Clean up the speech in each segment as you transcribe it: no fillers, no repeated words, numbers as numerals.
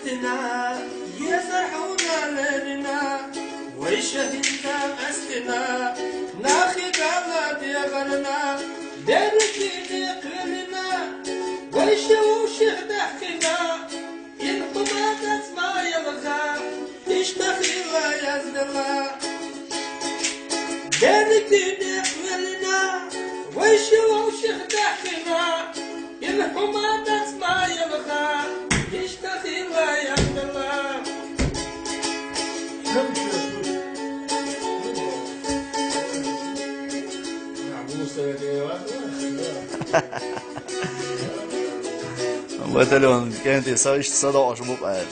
وقتنا يزرعونا لنا ويشهدنا أسلنا ناخي قالت يغرنا درتي نقلنا ويشوشح ضحكنا ينقما تسمع يبغى يشتخي الله يزدلا درتي نقلنا ويشوشح ضحكنا ينقما تسمع يبغى يشتخي الله يزدلا مثلا كانت يساويش تصدق عشان مبقى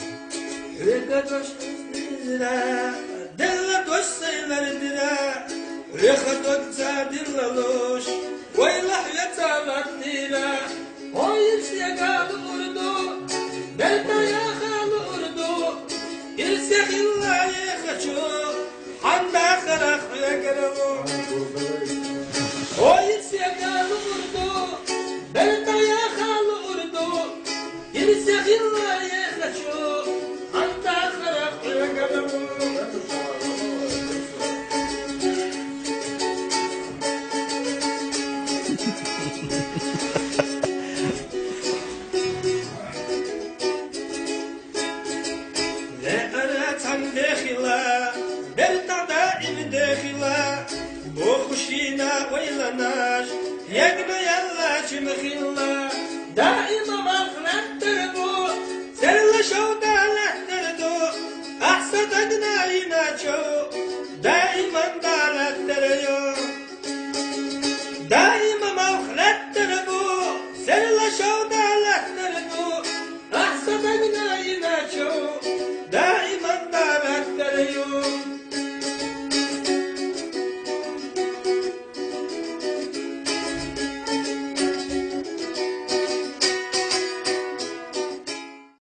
يرسخ الله يخشو